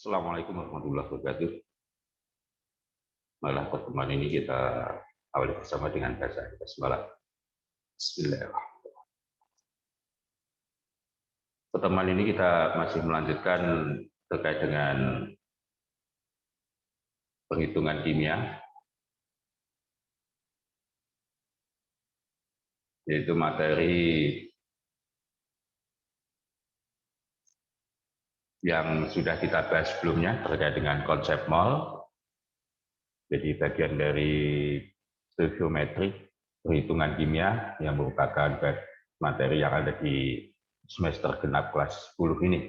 Assalamualaikum warahmatullahi wabarakatuh. Malah pertemuan ini kita awali bersama dengan bahasa basmalah. Bismillahirrahmanirrahim. Pertemuan ini kita masih melanjutkan terkait dengan perhitungan kimia, yaitu materi yang sudah kita bahas sebelumnya terkait dengan konsep mol. Jadi bagian dari stoichiometri, perhitungan kimia yang merupakan materi yang ada di semester genap kelas 10 ini.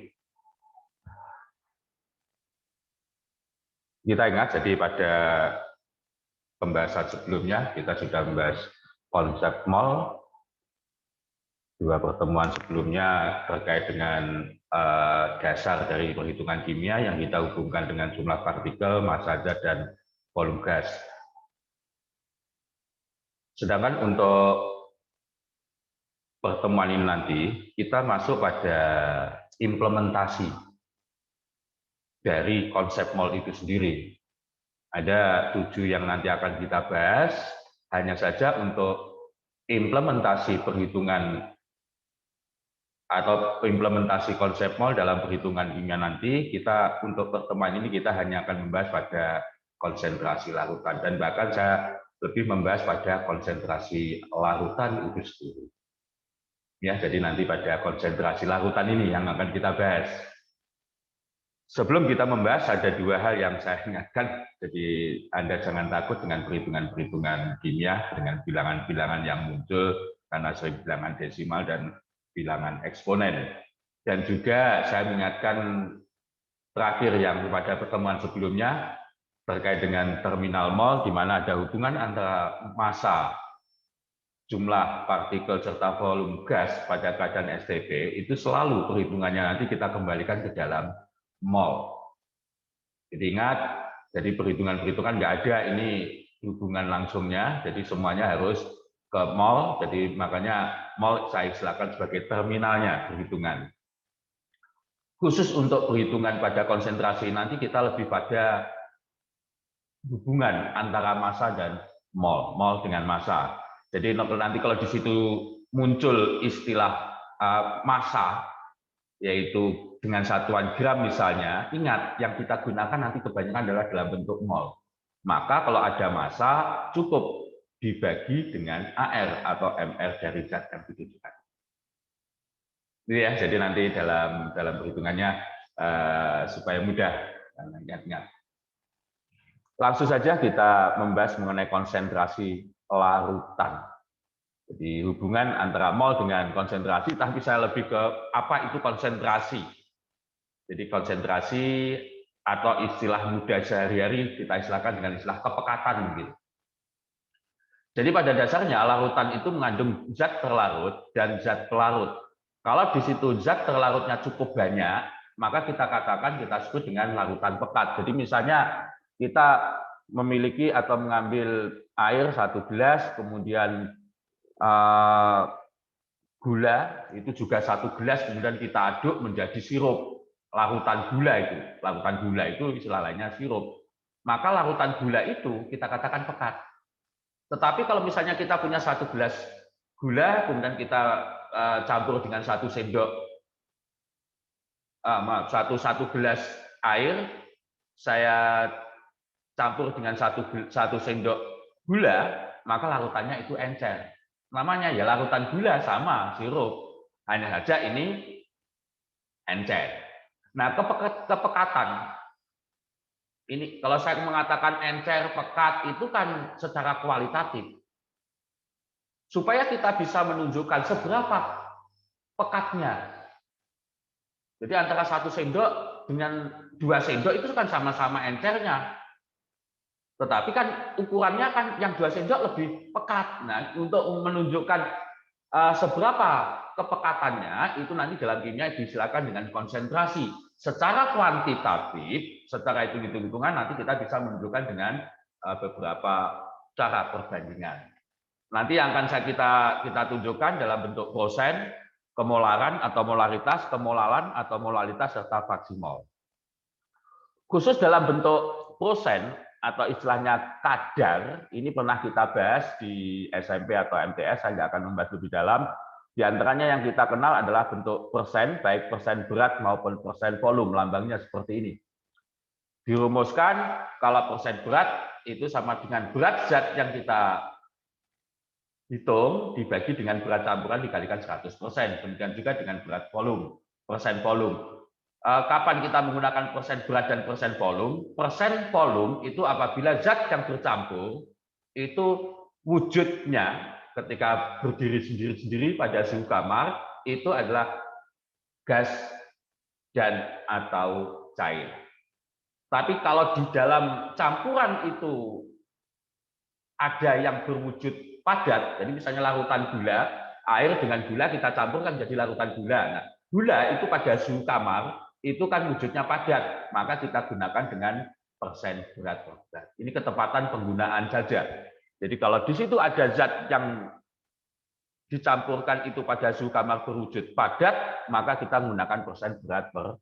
Kita ingat, jadi pada pembahasan sebelumnya kita sudah membahas konsep mol. Dua pertemuan sebelumnya terkait dengan dasar dari perhitungan kimia yang kita hubungkan dengan jumlah partikel, massa zat, dan volume gas. Sedangkan untuk pertemuan ini nanti kita masuk pada implementasi dari konsep mol itu sendiri. Ada 7 yang nanti akan kita bahas, hanya saja untuk implementasi perhitungan atau implementasi konsep mol dalam perhitungan kimia nanti, kita untuk pertemuan ini kita hanya akan membahas pada konsentrasi larutan, dan bahkan saya lebih membahas pada konsentrasi larutan itu sendiri. Ya, jadi nanti pada konsentrasi larutan ini yang akan kita bahas. Sebelum kita membahas, ada 2 hal yang saya ingatkan. Jadi Anda jangan takut dengan perhitungan-perhitungan kimia, dengan bilangan-bilangan yang muncul karena sering bilangan desimal dan bilangan eksponen. Dan juga saya mengingatkan terakhir yang pada pertemuan sebelumnya terkait dengan terminal mol, di mana ada hubungan antara massa, jumlah partikel serta volume gas pada keadaan STP, itu selalu perhitungannya nanti kita kembalikan ke dalam mol. Jadi ingat, jadi perhitungan-perhitungan nggak ada ini hubungan langsungnya, jadi semuanya harus ke mol, jadi makanya mol saya istilahkan sebagai terminalnya perhitungan. Khusus untuk perhitungan pada konsentrasi nanti kita lebih pada hubungan antara massa dan mol, mol dengan massa. Jadi nanti kalau di situ muncul istilah massa, yaitu dengan satuan gram misalnya, ingat yang kita gunakan nanti kebanyakan adalah dalam bentuk mol. Maka kalau ada massa cukup dibagi dengan AR atau MR dari zat yang ditujukan. Itu ya, jadi nanti dalam perhitungannya supaya mudah. Ingat-ingat. Langsung saja kita membahas mengenai konsentrasi larutan. Jadi hubungan antara mol dengan konsentrasi, tapi saya lebih ke apa itu konsentrasi. Jadi konsentrasi atau istilah mudah sehari-hari kita istilahkan dengan istilah kepekatan gitu. Jadi pada dasarnya larutan itu mengandung zat terlarut dan zat pelarut. Kalau di situ zat terlarutnya cukup banyak, maka kita katakan kita sebut dengan larutan pekat. Jadi misalnya kita memiliki atau mengambil air 1 gelas, kemudian gula itu juga 1 gelas, kemudian kita aduk menjadi sirup. Larutan gula itu istilah lainnya sirup. Maka larutan gula itu kita katakan pekat. Tetapi kalau misalnya kita punya 1 gelas gula, kemudian kita campur dengan 1 sendok, satu gelas air, saya campur dengan satu sendok gula, maka larutannya itu encer. Namanya ya larutan gula sama sirup, hanya saja ini encer. Nah, kepekatan ini kalau saya mengatakan encer, pekat itu kan secara kualitatif. Supaya kita bisa menunjukkan seberapa pekatnya. Jadi antara 1 sendok dengan 2 sendok itu kan sama-sama encernya. Tetapi kan ukurannya kan yang 2 sendok lebih pekat. Nah, untuk menunjukkan seberapa kepekatannya itu nanti dalam kimia disilakan dengan konsentrasi. Secara kuantitatif, secara hitung-hitungan nanti kita bisa menunjukkan dengan beberapa cara perbandingan. Nanti yang akan kita tunjukkan dalam bentuk prosen, kemolaran atau molaritas, kemolaran atau molalitas serta fraksi mol. Khusus dalam bentuk persen atau istilahnya kadar, ini pernah kita bahas di SMP atau MTS, saya nggak akan membahas lebih dalam. Di antaranya yang kita kenal adalah bentuk persen, baik persen berat maupun persen volume, lambangnya seperti ini. Dirumuskan kalau persen berat itu sama dengan berat zat yang kita hitung dibagi dengan berat campuran dikalikan 100%. Demikian juga dengan berat volume, persen volume. Kapan kita menggunakan persen berat dan persen volume? Persen volume itu apabila zat yang bercampur itu wujudnya ketika berdiri sendiri-sendiri pada suhu kamar itu adalah gas dan atau cair. Tapi kalau di dalam campuran itu ada yang berwujud padat, jadi misalnya larutan gula, air dengan gula kita campurkan menjadi larutan gula. Nah, gula itu pada suhu kamar itu kan wujudnya padat, maka kita gunakan dengan persen berat per berat. Ini ketepatan penggunaan saja. Jadi kalau di situ ada zat yang dicampurkan itu pada suhu kamar berwujud padat, maka kita menggunakan persen berat per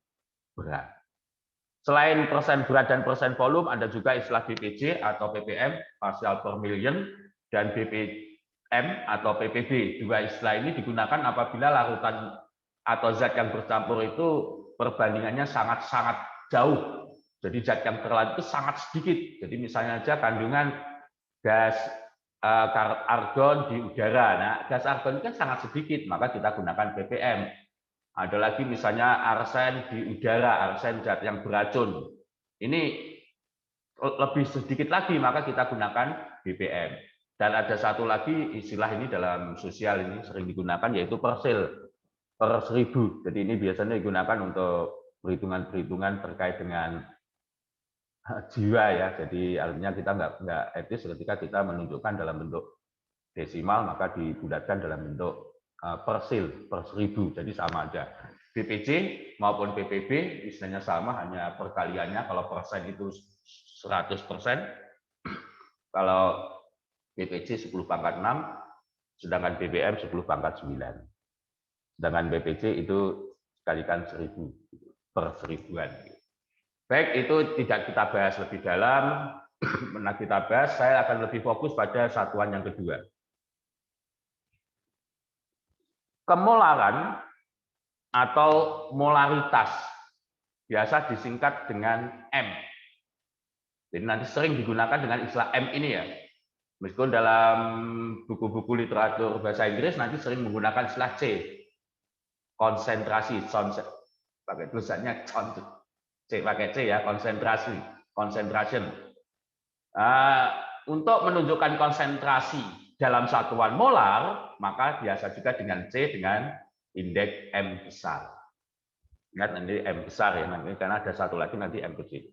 berat. Selain persen berat dan persen volume, ada juga istilah BPJ atau ppm, partial per million, dan BPM atau ppb. Dua istilah ini digunakan apabila larutan atau zat yang bercampur itu perbandingannya sangat-sangat jauh. Jadi zat yang terlarut itu sangat sedikit. Jadi misalnya saja kandungan gas argon di udara. Nah, gas argon itu kan sangat sedikit, maka kita gunakan ppm. Ada lagi misalnya arsen di udara, arsen zat yang beracun. Ini lebih sedikit lagi, maka kita gunakan BPM. Dan ada satu lagi istilah ini dalam sosial ini sering digunakan, yaitu persil, per 1000. Jadi ini biasanya digunakan untuk perhitungan-perhitungan terkait dengan jiwa ya. Jadi artinya kita nggak etis ketika kita menunjukkan dalam bentuk desimal, maka dibulatkan dalam bentuk persil, per 1000, jadi sama aja. BPJ maupun BPB istilahnya sama, hanya perkaliannya. Kalau persen itu 100%, kalau BPJ 10 pangkat 6, sedangkan BBM 10 pangkat 9. Sedangkan BPJ itu kalikan 1000, per 1000-an. Baik, itu tidak kita bahas lebih dalam. Pernah kita bahas, saya akan lebih fokus pada satuan yang kedua. Kemolaran atau molaritas biasa disingkat dengan M. Jadi nanti sering digunakan dengan istilah M ini ya. Meskipun dalam buku-buku literatur bahasa Inggris nanti sering menggunakan istilah C. Konsentrasi, pakai tulisannya C, pakai C ya, konsentrasi, concentration. Untuk menunjukkan konsentrasi dalam satuan molar, maka biasa juga dengan C dengan indeks M besar. Ingat nanti M besar ya, nanti karena ada satu lagi nanti M kecil.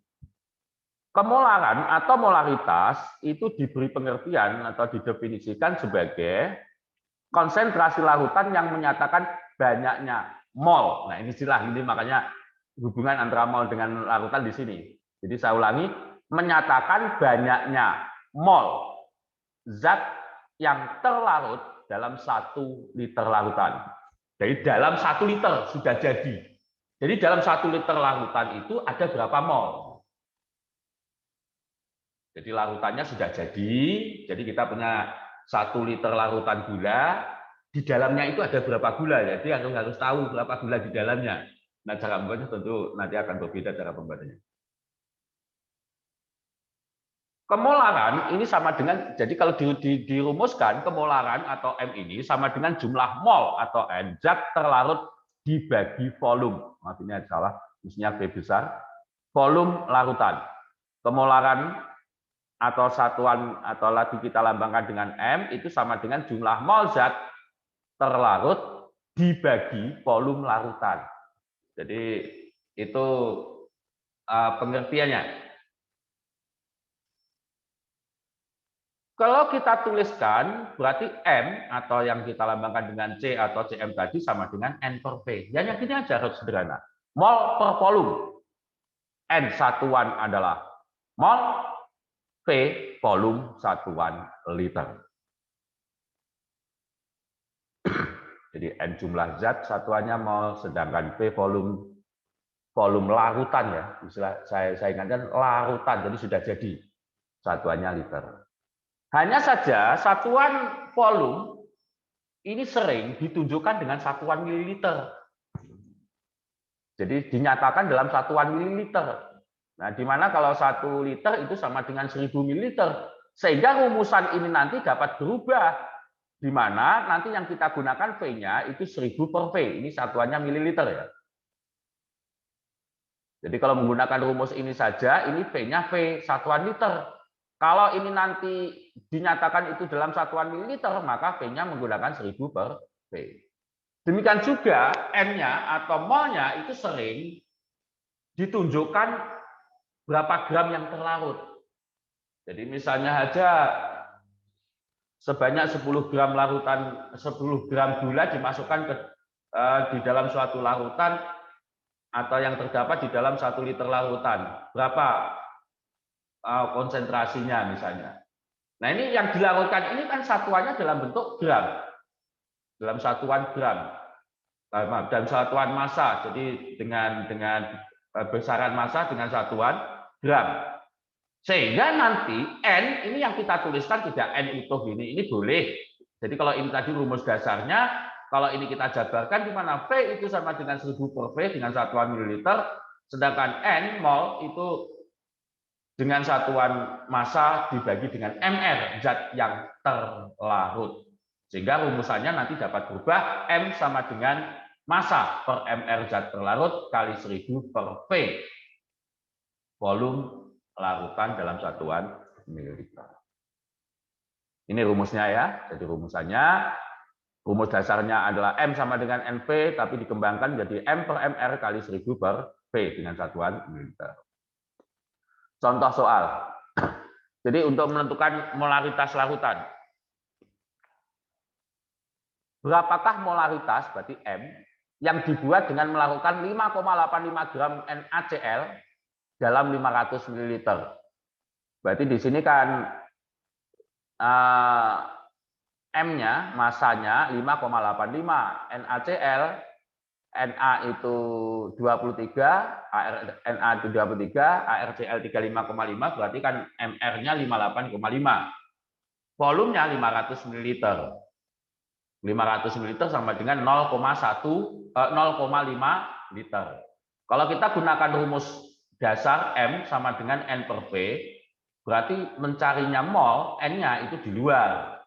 Kemolaran atau molaritas itu diberi pengertian atau didefinisikan sebagai konsentrasi larutan yang menyatakan banyaknya mol. Nah ini istilah ini, makanya hubungan antara mol dengan larutan di sini. Jadi saya ulangi, menyatakan banyaknya mol zat yang terlarut dalam 1 liter larutan. Jadi dalam 1 liter sudah jadi. Jadi dalam 1 liter larutan itu ada berapa mol? Jadi larutannya sudah jadi. Jadi kita punya 1 liter larutan gula. Di dalamnya itu ada berapa gula? Jadi harus tahu berapa gula di dalamnya. Nah cara membuatnya tentu nanti akan berbeda cara pembuatannya. Kemolaran ini sama dengan, jadi kalau dirumuskan, kemolaran atau M ini sama dengan jumlah mol atau N, zat terlarut dibagi volume. Maksudnya salah, mestinya V besar. Volume larutan. Kemolaran atau satuan atau lagi kita lambangkan dengan M itu sama dengan jumlah mol zat terlarut dibagi volume larutan. Jadi itu pengertiannya. Kalau kita tuliskan, berarti M atau yang kita lambangkan dengan C atau CM tadi sama dengan N per V. Yang ini aja harus sederhana. Mol per volume. N satuan adalah mol, V volume satuan liter. Jadi N jumlah zat satuannya mol, sedangkan V volume volume larutan ya, istilah saya ingatkan larutan, jadi sudah jadi satuannya liter. Hanya saja satuan volume ini sering ditunjukkan dengan satuan mililiter. Jadi dinyatakan dalam satuan mililiter. Nah, di mana kalau 1 liter itu sama dengan 1000 mililiter. Sehingga rumusan ini nanti dapat berubah. Di mana nanti yang kita gunakan V-nya itu 1000 per V. Ini satuannya mililiter ya. Jadi kalau menggunakan rumus ini saja, ini V-nya V satuan liter. Kalau ini nanti dinyatakan itu dalam satuan mililiter, maka V-nya menggunakan 1000 per V. Demikian juga M-nya atau mol-nya itu sering ditunjukkan berapa gram yang terlarut. Jadi misalnya aja sebanyak 10 gram larutan, 10 gram gula dimasukkan di dalam suatu larutan, atau yang terdapat di dalam 1 liter larutan. Berapa konsentrasinya misalnya. Nah ini yang dilarutkan ini kan satuannya dalam bentuk gram. Dalam satuan gram. Dan satuan massa. Jadi dengan besaran massa dengan satuan gram. Sehingga nanti N ini yang kita tuliskan tidak N utuh ini boleh. Jadi kalau ini tadi rumus dasarnya, kalau ini kita jabarkan di mana V itu sama dengan 1000 per V dengan satuan mililiter, sedangkan N mol itu dengan satuan massa dibagi dengan mR, zat yang terlarut. Sehingga rumusannya nanti dapat berubah, M sama dengan massa per mR zat terlarut kali 1000 per V. Volume larutan dalam satuan mililiter. Ini rumusnya ya. Jadi rumus dasarnya adalah M sama dengan NV, tapi dikembangkan menjadi M per mR kali 1000 per V dengan satuan mililiter. Contoh soal. Jadi untuk menentukan molaritas larutan. Berapakah molaritas, berarti M, yang dibuat dengan melakukan 5,85 gram NaCl dalam 500 ml. Berarti di sini kan M-nya, masanya 5,85, NaCl, Na itu 23, Na itu 23, ArCl 35,5, berarti kan mR-nya 58,5. Volumenya 500 ml. 500 ml sama dengan 0,5 liter. Kalau kita gunakan rumus dasar M sama dengan N per V, berarti mencarinya mol, N-nya itu di luar.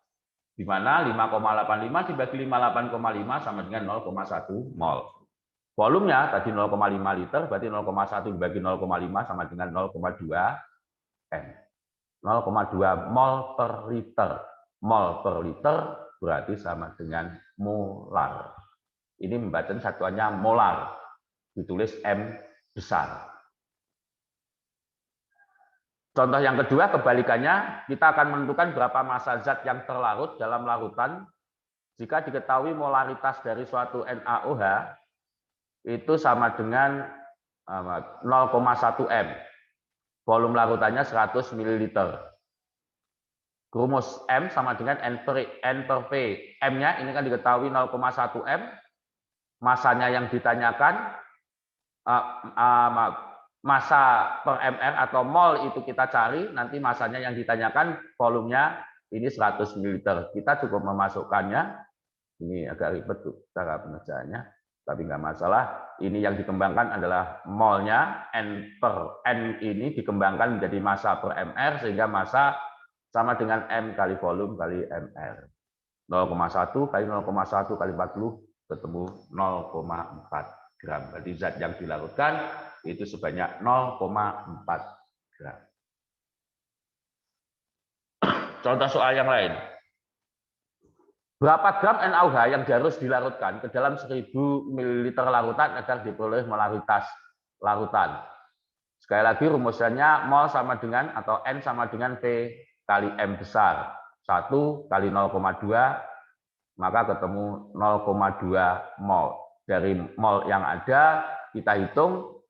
Di mana 5,85 dibagi 58,5 sama dengan 0,1 mol. Volumenya tadi 0,5 liter, berarti 0,1 dibagi 0,5 sama dengan 0,2 M. 0,2 mol per liter. Mol per liter berarti sama dengan molar. Ini membaca satuannya molar. Ditulis M besar. Contoh yang kedua, kebalikannya, kita akan menentukan berapa massa zat yang terlarut dalam larutan jika diketahui molaritas dari suatu NaOH itu sama dengan 0,1 M. Volume larutannya 100 ml. Rumus M sama dengan N per V. M-nya ini kan diketahui 0,1 M. Masanya yang ditanyakan, massa per mR atau mol itu kita cari, nanti masanya yang ditanyakan, volumenya ini 100 ml. Kita cukup memasukkannya, ini agak ribet tuh cara pengerjaannya, tapi nggak masalah. Ini yang dikembangkan adalah molnya, N per N ini dikembangkan menjadi massa per mR, sehingga massa sama dengan M kali volume kali mR. 0,1 kali 0,1 kali 40 ketemu 0,4 gram. Berarti zat yang dilarutkan itu sebanyak 0,4 gram. Contoh soal yang lain. Berapa gram NaOH yang harus dilarutkan ke dalam 1000 ml larutan agar diperoleh molaritas larutan? Sekali lagi rumusnya mol sama dengan atau N sama dengan V kali M besar. 1 kali 0,2 maka ketemu 0,2 mol. Dari mol yang ada kita hitung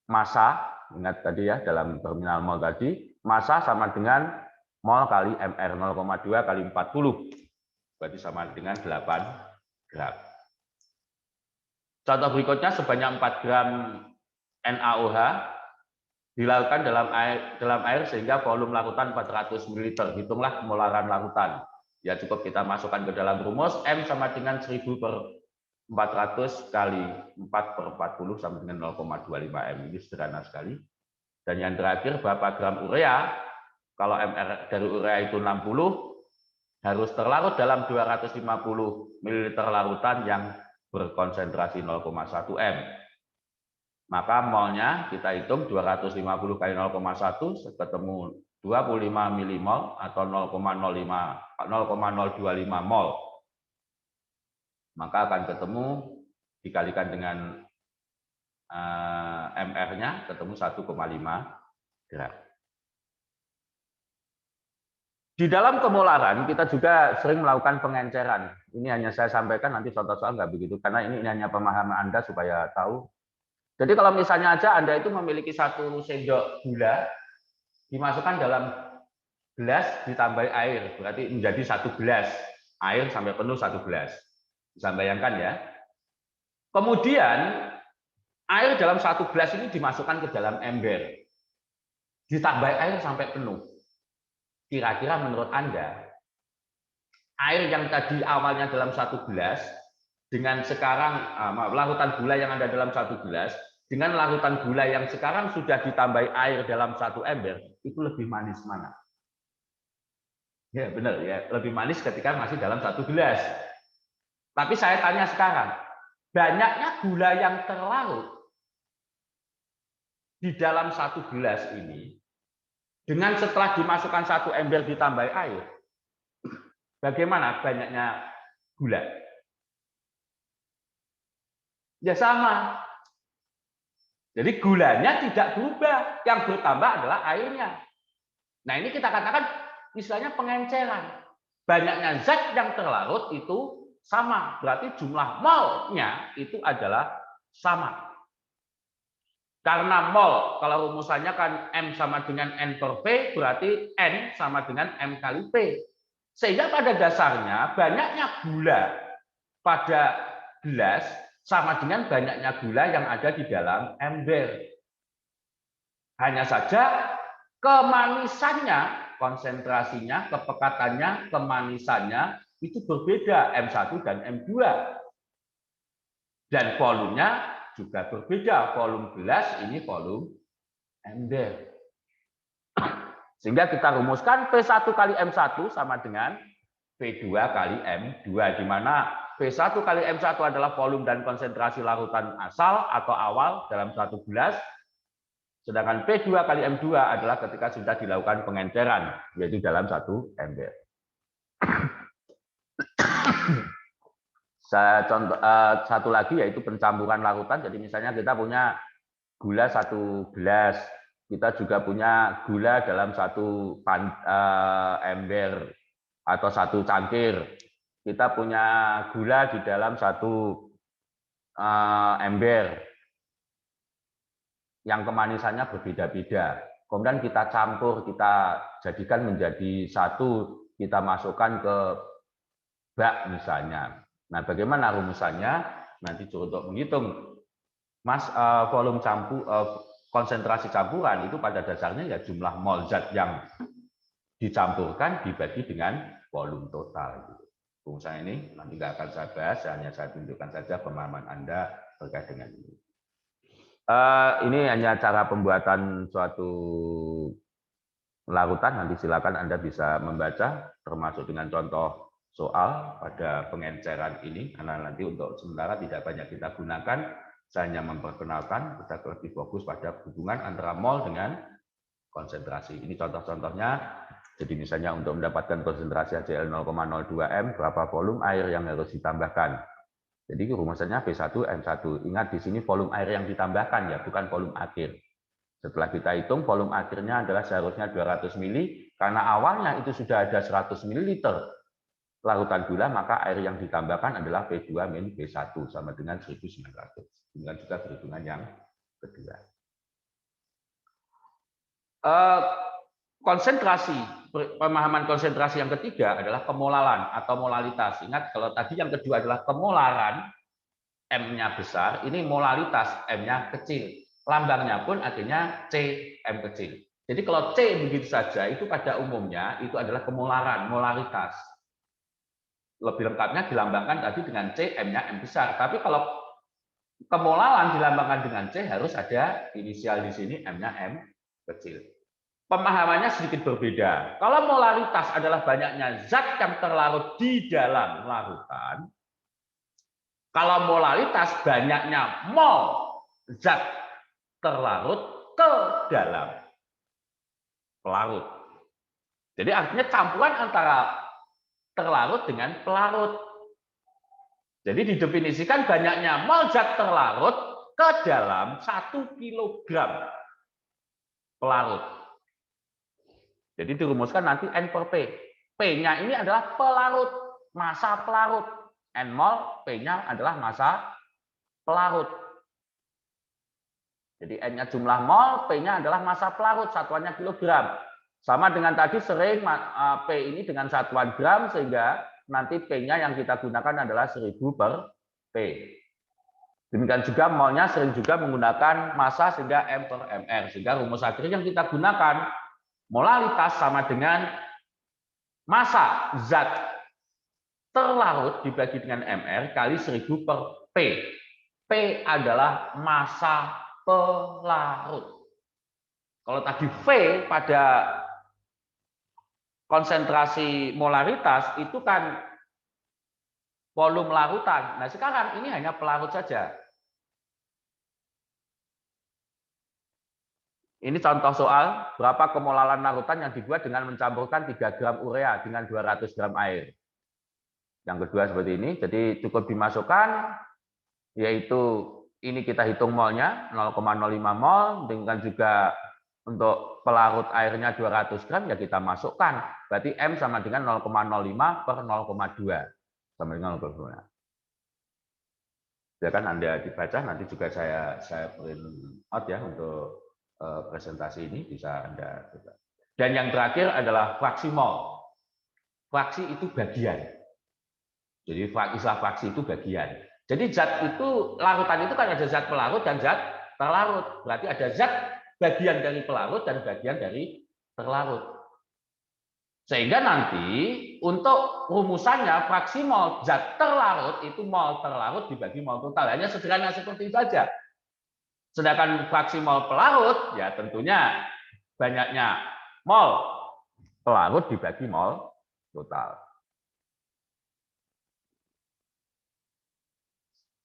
massa, ingat tadi ya dalam terminal mol tadi, massa sama dengan mol kali mR, 0,2 kali 40. Berarti sama dengan 8 gram. Contoh berikutnya sebanyak 4 gram NaOH dilakukan dalam air sehingga volume larutan 400 ml. Hitunglah kemolaran larutan. Ya cukup kita masukkan ke dalam rumus M sama dengan 1000/400 kali 4/40 sama dengan 0,25 M. Ini sederhana sekali. Dan yang terakhir berapa gram urea? Kalau MR dari urea itu 60, harus terlarut dalam 250 ml larutan yang berkonsentrasi 0,1 M. Maka molnya kita hitung 250 kali 0,1 ketemu 25 milimol atau 0,025 mol. Maka akan ketemu dikalikan dengan MR-nya ketemu 1,5 gram. Di dalam kemolaran kita juga sering melakukan pengenceran. Ini hanya saya sampaikan, nanti contoh soal nggak begitu, karena ini hanya pemahaman Anda supaya tahu. Jadi kalau misalnya aja Anda itu memiliki 1 sendok gula, dimasukkan dalam gelas ditambahi air, berarti menjadi 1 gelas. Air sampai penuh 1 gelas. Bisa bayangkan ya. Kemudian air dalam 1 gelas ini dimasukkan ke dalam ember. Ditambahi air sampai penuh. Kira-kira menurut Anda, air yang tadi awalnya dalam 1 gelas, dengan sekarang, larutan gula yang ada dalam 1 gelas, dengan larutan gula yang sekarang sudah ditambahi air dalam 1 ember, itu lebih manis mana? Ya benar ya, lebih manis ketika masih dalam 1 gelas. Tapi saya tanya sekarang, banyaknya gula yang terlarut di dalam 1 gelas ini, dengan setelah dimasukkan 1 ember ditambahi air, bagaimana banyaknya gula? Ya sama. Jadi gulanya tidak berubah, yang bertambah adalah airnya. Nah ini kita katakan istilahnya pengenceran. Banyaknya zat yang terlarut itu sama, berarti jumlah molnya itu adalah sama. Karena mol, kalau rumusannya kan M sama dengan N per P, berarti N sama dengan M kali P. Sehingga pada dasarnya banyaknya gula pada gelas sama dengan banyaknya gula yang ada di dalam ember. Hanya saja kemanisannya, konsentrasinya, kepekatannya, kemanisannya itu berbeda M1 dan M2. Dan volumenya juga berbeda. Volume gelas ini volume ember. Sehingga kita rumuskan P1 kali M1 sama dengan P2 kali M2, di mana P1 kali M1 adalah volume dan konsentrasi larutan asal atau awal dalam 1 gelas, sedangkan P2 kali M2 adalah ketika sudah dilakukan pengenceran, yaitu dalam 1 ember. Contoh, satu lagi yaitu pencampuran larutan. Jadi misalnya kita punya gula 1 gelas, kita juga punya gula dalam 1 ember atau 1 cangkir. Kita punya gula di dalam 1 ember yang kemanisannya berbeda-beda. Kemudian kita campur, kita jadikan menjadi 1, kita masukkan ke bak misalnya. Nah, bagaimana rumusannya? Nanti untuk menghitung volume konsentrasi campuran itu pada dasarnya ya jumlah mol zat yang dicampurkan dibagi dengan volume total. Rumusan ini nanti nggak akan saya bahas, hanya saya tunjukkan saja pemahaman Anda terkait dengan ini. Ini hanya cara pembuatan suatu larutan, nanti silakan Anda bisa membaca, termasuk dengan contoh soal pada pengenceran ini, karena nanti untuk sementara tidak banyak kita gunakan, saya hanya memperkenalkan, kita lebih fokus pada hubungan antara mol dengan konsentrasi. Ini contoh-contohnya. Jadi misalnya untuk mendapatkan konsentrasi HCl 0,02 M, berapa volume air yang harus ditambahkan. Jadi rumusannya P1M1. Ingat di sini volume air yang ditambahkan ya, bukan volume akhir. Setelah kita hitung volume akhirnya adalah seharusnya 200 ml, karena awalnya itu sudah ada 100 ml larutan gula, maka air yang ditambahkan adalah P2 min P1 sama dengan 1900. Dengan juga perhitungan yang kedua. Konsentrasi, pemahaman konsentrasi yang ketiga adalah kemolaran atau molalitas. Ingat, kalau tadi yang kedua adalah kemolaran, M-nya besar, ini molaritas, M-nya kecil. Lambangnya pun artinya C, M kecil. Jadi kalau C begitu saja, itu pada umumnya itu adalah kemolaran, molaritas. Lebih lengkapnya dilambangkan tadi dengan C, M-nya M besar. Tapi kalau kemolaran dilambangkan dengan C, harus ada inisial di sini, M-nya M kecil. Pemahamannya sedikit berbeda. Kalau molaritas adalah banyaknya zat yang terlarut di dalam larutan, kalau molaritas banyaknya mol zat terlarut ke dalam pelarut. Jadi artinya campuran antara terlarut dengan pelarut. Jadi didefinisikan banyaknya mol zat terlarut ke dalam 1 kilogram pelarut. Jadi dirumuskan nanti N per P. P-nya ini adalah pelarut, massa pelarut. N mol, P-nya adalah massa pelarut. Jadi N-nya jumlah mol, P-nya adalah massa pelarut, satuannya kilogram. Sama dengan tadi sering P ini dengan satuan gram, sehingga nanti P-nya yang kita gunakan adalah 1000 per P. Demikian juga molnya sering juga menggunakan massa sehingga M per MR. Sehingga rumus akhirnya yang kita gunakan, molaritas sama dengan massa zat terlarut dibagi dengan MR kali 1000 per P. P adalah massa pelarut. Kalau tadi V pada konsentrasi molaritas itu kan volume larutan. Nah sekarang ini hanya pelarut saja. Ini contoh soal berapa kemolaran larutan yang dibuat dengan mencampurkan 3 gram urea dengan 200 gram air. Yang kedua seperti ini, jadi cukup dimasukkan, yaitu ini kita hitung molnya 0,05 mol, dengan juga untuk pelarut airnya 200 gram, ya kita masukkan. Berarti M sama dengan 0,05 per 0,2. Sama dengan 0,2. Ya kan Anda dibaca, nanti juga saya print out ya untuk presentasi ini, bisa Anda coba. Dan yang terakhir adalah fraksi mol. Fraksi itu bagian. Jadi istilah fraksi itu bagian. Jadi zat itu, larutan itu kan ada zat pelarut dan zat terlarut. Berarti ada zat bagian dari pelarut dan bagian dari terlarut. Sehingga nanti untuk rumusannya fraksi mol zat terlarut itu mol terlarut dibagi mol total. Hanya sederhana seperti itu saja. Sedangkan fraksi mol pelarut, ya tentunya banyaknya mol pelarut dibagi mol total.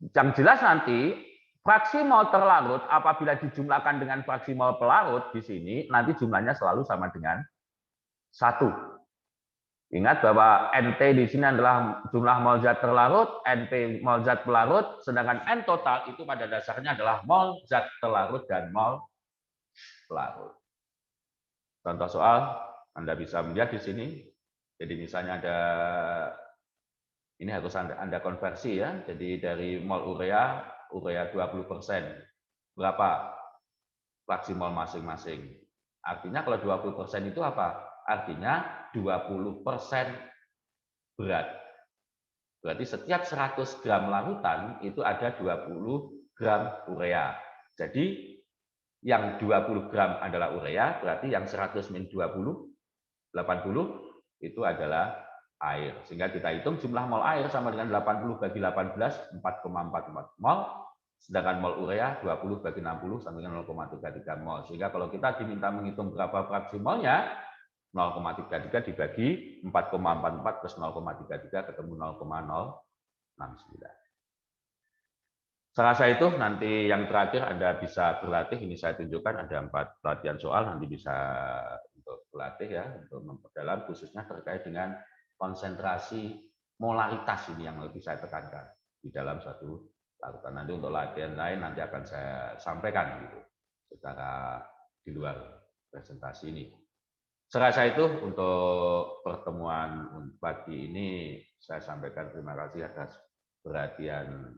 Yang jelas nanti, fraksi mol terlarut apabila dijumlahkan dengan fraksi mol pelarut di sini, nanti jumlahnya selalu sama dengan 1. Ingat bahwa NT di sini adalah jumlah mol zat terlarut, NP mol zat pelarut, sedangkan N total itu pada dasarnya adalah mol zat terlarut dan mol pelarut. Contoh soal, Anda bisa melihat di sini. Jadi misalnya ada, ini harus Anda konversi ya. Jadi dari mol urea 20%. Berapa fraksi mol masing-masing? Artinya kalau 20% itu apa? Artinya 20% berat. Berarti setiap 100 gram larutan itu ada 20 gram urea. Jadi yang 20 gram adalah urea, berarti yang 100 min 20, 80 itu adalah air. Sehingga kita hitung jumlah mol air sama dengan 80 bagi 18, 4,44 mol. Sedangkan mol urea 20 bagi 60 sama dengan 0,33 mol. Sehingga kalau kita diminta menghitung berapa fraksi molnya, 0,33 dibagi 4,44 plus 0,33 ketemu 0,069. Serasa itu nanti yang terakhir Anda bisa berlatih. Ini saya tunjukkan ada 4 latihan soal, nanti bisa untuk berlatih ya, untuk memperdalam khususnya terkait dengan konsentrasi molaritas ini yang lebih saya tekankan di dalam satu larutan. Nanti untuk latihan lain nanti akan saya sampaikan gitu secara di luar presentasi ini. Serasa itu untuk pertemuan pagi ini saya sampaikan terima kasih atas perhatian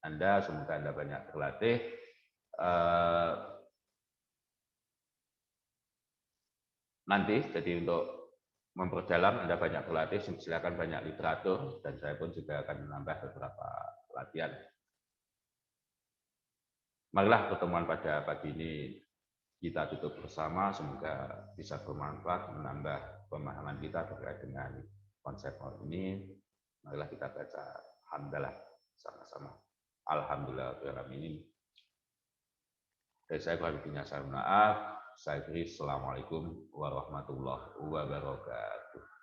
Anda, semoga Anda banyak berlatih. Nanti jadi untuk memperdalam Anda banyak berlatih, silakan banyak literatur dan saya pun juga akan menambah beberapa latihan. marilah pertemuan pada pagi ini kita tutup bersama, semoga bisa bermanfaat, menambah pemahaman kita terkait dengan konsep mal ini. Marilah kita baca hamdalah sama-sama. Alhamdulillah ini. Dari saya kurang lebihnya saya maaf. Saya beri assalamualaikum warahmatullahi wabarakatuh.